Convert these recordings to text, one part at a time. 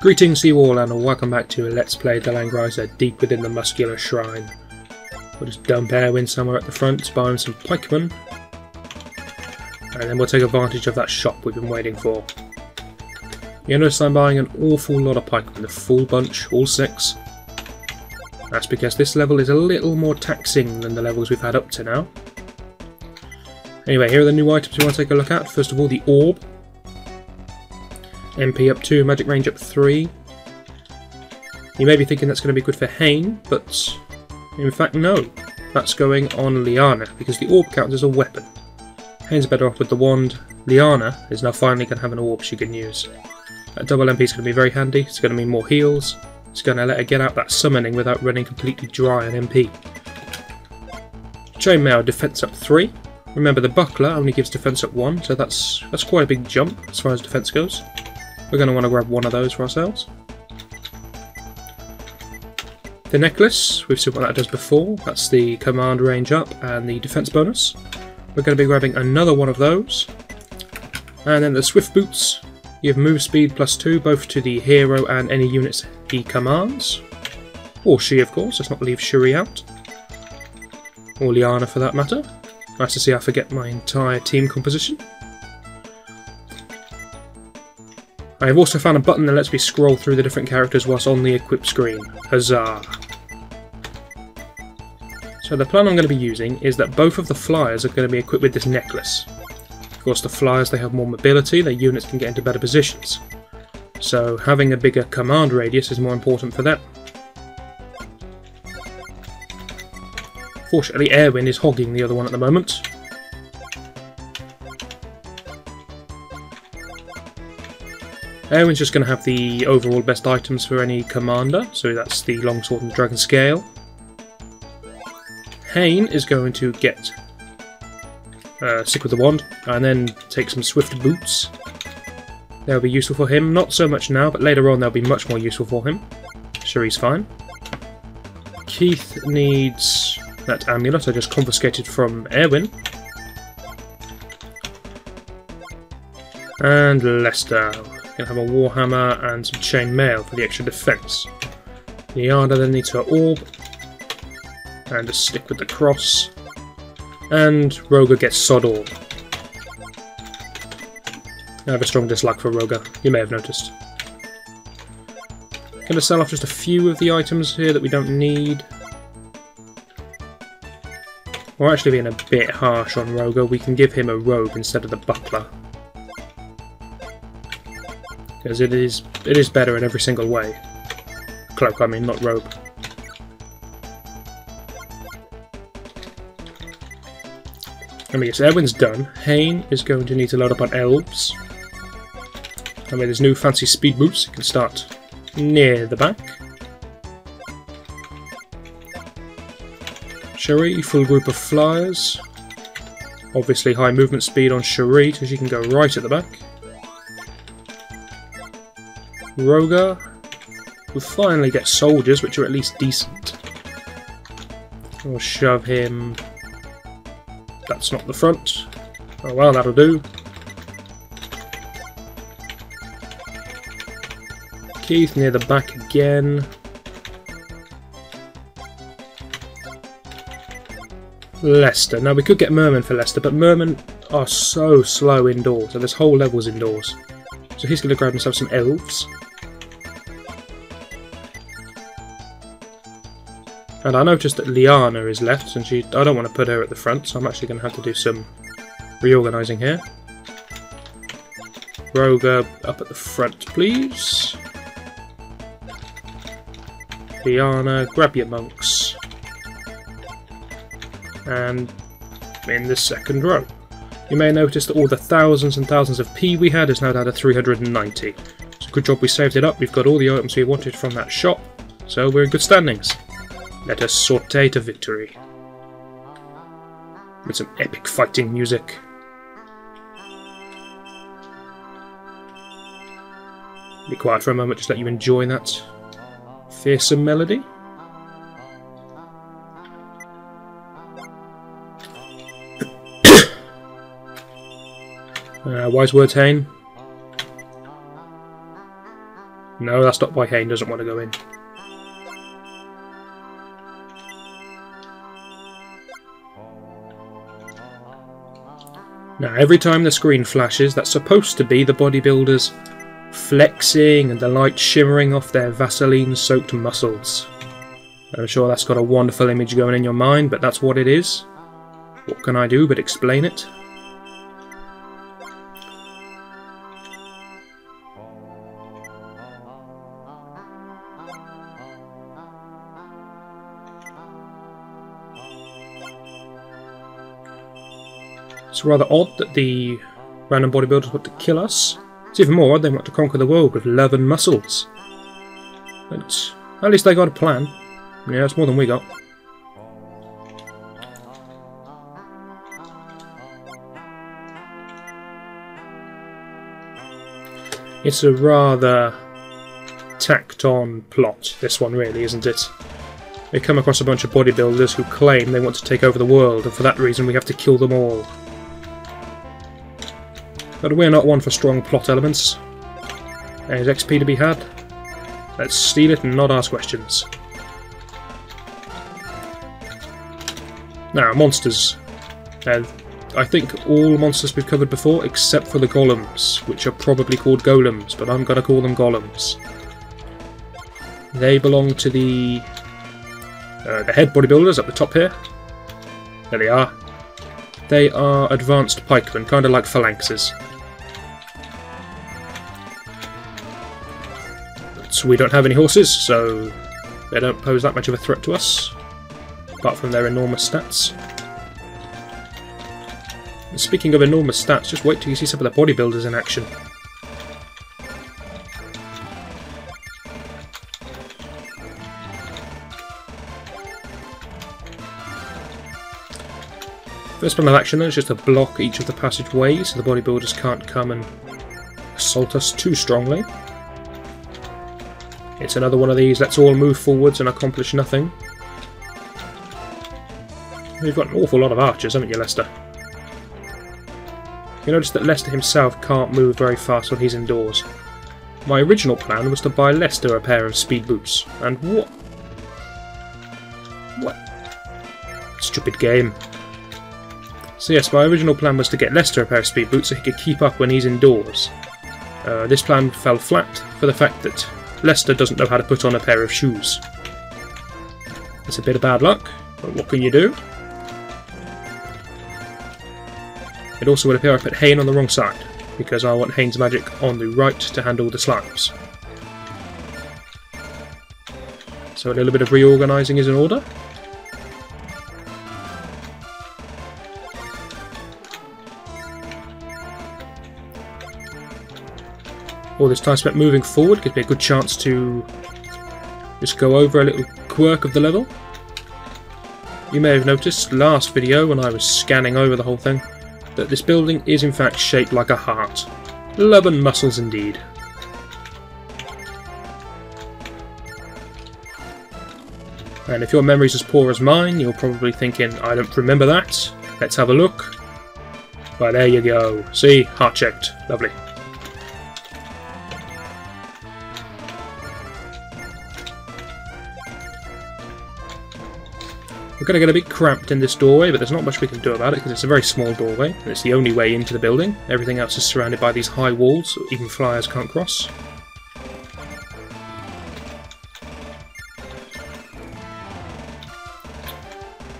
Greetings to you all and welcome back to Let's Play the Langrisser deep within the muscular shrine. We'll just dump Erwin somewhere at the front, buy him some pikemen, and then we'll take advantage of that shop we've been waiting for. You'll notice I'm buying an awful lot of pikemen, the full bunch, all 6. That's because this level is a little more taxing than the levels we've had up to now. Anyway, here are the new items we want to take a look at. First of all, the orb. MP up 2, magic range up 3. You may be thinking that's going to be good for Hain, but in fact no. That's going on Liana, because the orb counts as a weapon. Hain's better off with the wand. Liana is now finally going to have an orb she can use. That double MP is going to be very handy. It's going to mean more heals. It's going to let her get out that summoning without running completely dry on MP. Chainmail, defense up 3. Remember, the buckler only gives defense up 1, so that's quite a big jump as far as defense goes. We're going to want to grab one of those for ourselves. The necklace, we've seen what that does before. That's the command range up and the defense bonus. We're going to be grabbing another one of those. And then the swift boots. You have move speed +2 both to the hero and any units he commands. Or she, of course. Let's not leave Shuri out. Or Liana for that matter. Nice to see I forget my entire team composition. I have also found a button that lets me scroll through the different characters whilst on the equip screen. Huzzah! So the plan I'm going to be using is that both of the flyers are going to be equipped with this necklace. Of course, the flyers, they have more mobility, their units can get into better positions. So having a bigger command radius is more important for them. Fortunately, Erwin is hogging the other one at the moment. Erwin's just going to have the overall best items for any commander, so that's the longsword and the dragon scale. Hain is going to get stick with the wand, and then take some swift boots. They'll be useful for him, not so much now, but later on they'll be much more useful for him. Sure, he's fine. Keith needs that amulet I just confiscated from Erwin. And Lester. Going to have a warhammer and some chainmail for the extra defense. Liana then needs her orb, and a stick with the cross, and Roga gets sod orb. I have a strong dislike for Roga, you may have noticed. Going to sell off just a few of the items here that we don't need. We're actually being a bit harsh on Roga, we can give him a robe instead of the buckler. Because it is better in every single way. Cloak, I mean, not robe. I mean, yes, Erwin's done. Hain is going to need to load up on elves. I mean, there's new fancy speed boots. You can start near the back. Shuri, full group of flyers. Obviously high movement speed on Shuri, so she can go right at the back. Roga will finally get soldiers, which are at least decent. We'll shove him. That's not the front. Oh well, that'll do. Keith near the back again. Lester. Now we could get Merman for Lester, but Merman are so slow indoors, and this whole level's indoors. So he's going to grab himself some elves. And I noticed that Liana is left, and I don't want to put her at the front, so I'm actually going to have to do some reorganising here. Roga up at the front, please. Liana, grab your monks. And in the second row. You may notice that all the thousands and thousands of P we had is now down to 390. So good job we saved it up, we've got all the items we wanted from that shop, so we're in good standings. Let us saute to victory. With some epic fighting music. Be quiet for a moment, just let you enjoy that fearsome melody. Wise words, Hain. No, that's not why Hayne doesn't want to go in. Now, every time the screen flashes, that's supposed to be the bodybuilders flexing and the light shimmering off their Vaseline-soaked muscles. I'm sure that's got a wonderful image going in your mind, but that's what it is. What can I do but explain it? It's rather odd that the random bodybuilders want to kill us. It's even more odd they want to conquer the world with love and muscles. But at least they got a plan. Yeah, that's more than we got. It's a rather tacked-on plot, this one really, isn't it? We come across a bunch of bodybuilders who claim they want to take over the world, and for that reason we have to kill them all. But we're not one for strong plot elements. There's XP to be had. Let's steal it and not ask questions. Now, monsters. I think all monsters we've covered before, except for the golems, which are probably called golems, but I'm going to call them golems. They belong to the head bodybuilders up the top here. There they are. They are advanced pikemen, kind of like phalanxes. But we don't have any horses, so they don't pose that much of a threat to us, apart from their enormous stats. And speaking of enormous stats, just wait till you see some of the bodybuilders in action. First plan of action then is just to block each of the passageways so the bodybuilders can't come and assault us too strongly. It's another one of these, let's all move forwards and accomplish nothing. You've got an awful lot of archers, haven't you, Lester? You notice that Lester himself can't move very fast when he's indoors. My original plan was to buy Lester a pair of speed boots, and what? Stupid game. So yes, my original plan was to get Lester a pair of speed boots so he could keep up when he's indoors. This plan fell flat for the fact that Lester doesn't know how to put on a pair of shoes. It's a bit of bad luck, but what can you do? It also would appear I put Hayne on the wrong side, because I want Hayne's magic on the right to handle the slimes. So a little bit of reorganising is in order. All this time spent moving forward gives me a good chance to just go over a little quirk of the level. You may have noticed last video when I was scanning over the whole thing that this building is in fact shaped like a heart. Love and muscles indeed. And if your memory's as poor as mine, you're probably thinking, I don't remember that. Let's have a look. Well, there you go. See? Heart shaped. Lovely. We're going to get a bit cramped in this doorway, but there's not much we can do about it because it's a very small doorway and it's the only way into the building. Everything else is surrounded by these high walls, so even flyers can't cross.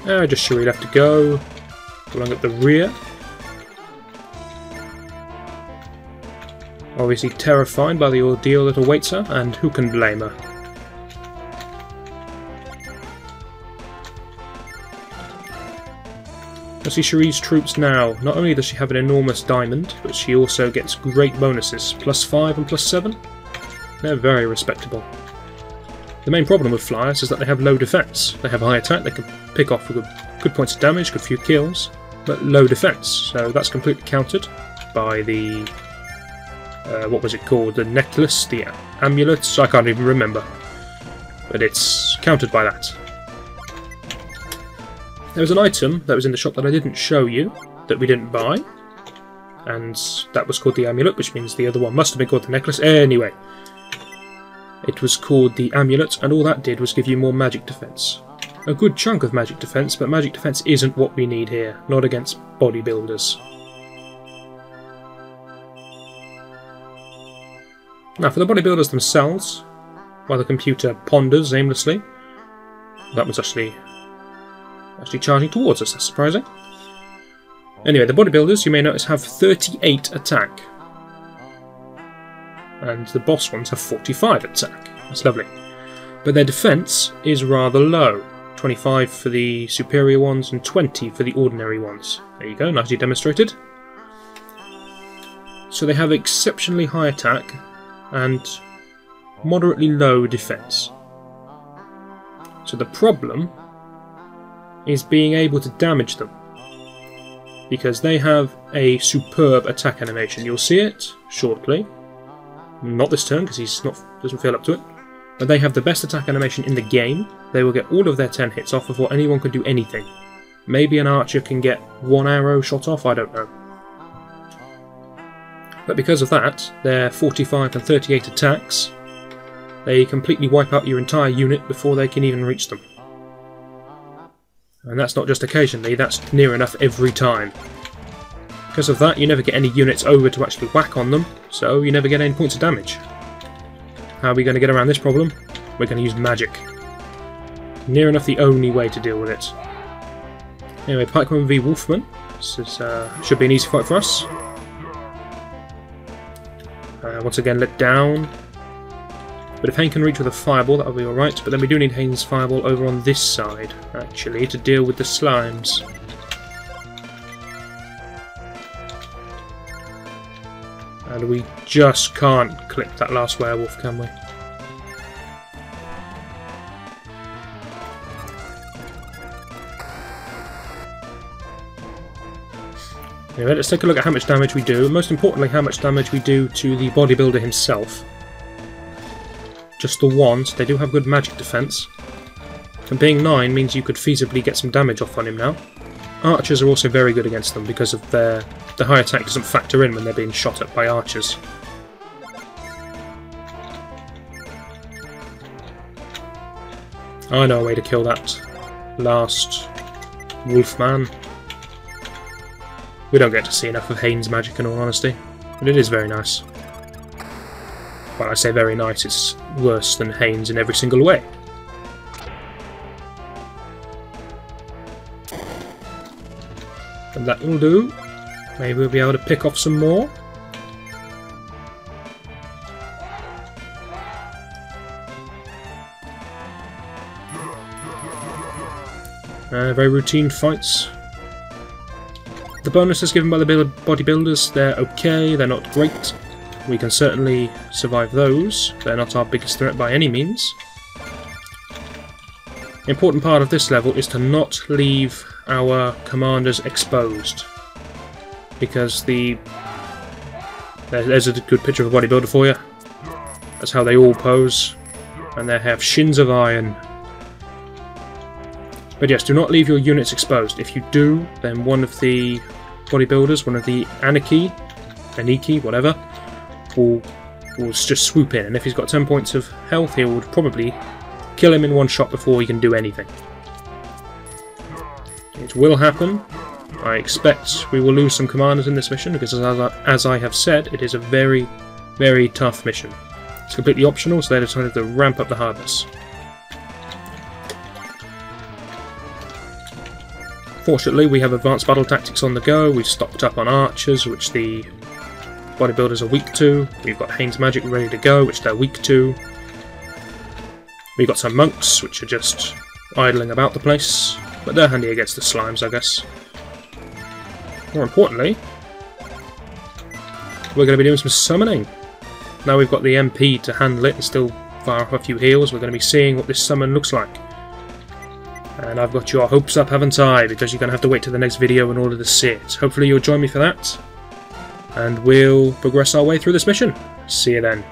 Just sure we'd have to go along at the rear. Obviously terrified by the ordeal that awaits her, and who can blame her? I see Cherie's troops now. Not only does she have an enormous diamond, but she also gets great bonuses, +5 and +7. They're very respectable. The main problem with flyers is that they have low defense. They have high attack, they can pick off good points of damage, good few kills, but low defense. So that's completely countered by the what was it called? The necklace, the amulets, I can't even remember. But it's countered by that. There was an item that was in the shop that I didn't show you, that we didn't buy, and that was called the amulet, which means the other one must have been called the necklace. Anyway, It was called the Amulet, and all that did was give you more magic defense. A good chunk of magic defense, but magic defense isn't what we need here, not against bodybuilders. Now for the bodybuilders themselves, while the computer ponders aimlessly, that was actually charging towards us, that's surprising. Anyway, the bodybuilders, you may notice, have 38 attack. And the boss ones have 45 attack. That's lovely. But their defense is rather low. 25 for the superior ones and 20 for the ordinary ones. There you go, nicely demonstrated. So they have exceptionally high attack and moderately low defense. So the problem is being able to damage them, because they have a superb attack animation. You'll see it shortly. Not this turn, because he's doesn't feel up to it. But they have the best attack animation in the game. They will get all of their 10 hits off before anyone could do anything. Maybe an archer can get one arrow shot off, I don't know. But because of that, their 45 and 38 attacks, they completely wipe out your entire unit before they can even reach them. And that's not just occasionally, that's near enough every time. Because of that, you never get any units over to actually whack on them, so you never get any points of damage. How are we going to get around this problem? We're going to use magic. Near enough the only way to deal with it. Anyway, Pikeman v Wolfman. This is, should be an easy fight for us. Once again, let down. But if Hayne can reach with a fireball, that'll be alright. But then we do need Hayne's fireball over on this side, actually, to deal with the slimes. And we just can't clip that last werewolf, can we? Anyway, let's take a look at how much damage we do. Most importantly, how much damage we do to the bodybuilder himself. Just the one, so they do have good magic defense. And being 9 means you could feasibly get some damage off on him now. Archers are also very good against them because of the high attack doesn't factor in when they're being shot at by archers. I know a way to kill that last wolfman. We don't get to see enough of Hayne's magic in all honesty, but it is very nice. Well, I say very nice, it's worse than Hayne's in every single way. And that will do. Maybe we'll be able to pick off some more. Very routine fights. The bonuses given by the bodybuilders, they're okay, they're not great. We can certainly survive those. They're not our biggest threat by any means. The important part of this level is to not leave our commanders exposed. Because there's a good picture of a bodybuilder for you. That's how they all pose. And they have shins of iron. But yes, do not leave your units exposed. If you do, then one of the bodybuilders, one of the Aniki, whatever, will just swoop in. And if he's got 10 points of health, he would probably kill him in one shot before he can do anything. It will happen. I expect we will lose some commanders in this mission, because as I have said, it is a very, very tough mission. It's completely optional, so they decided to ramp up the hardness. Fortunately, we have advanced battle tactics on the go. We've stocked up on archers, which the bodybuilders are weak to. We've got Hayne's magic ready to go, which they're weak to. We've got some monks, which are just idling about the place, but they're handy against the slimes, I guess. More importantly, we're going to be doing some summoning. Now we've got the MP to handle it and still fire off a few heals, we're going to be seeing what this summon looks like. And I've got your hopes up, haven't I? Because you're going to have to wait till the next video in order to see it. Hopefully you'll join me for that. And we'll progress our way through this mission. See you then.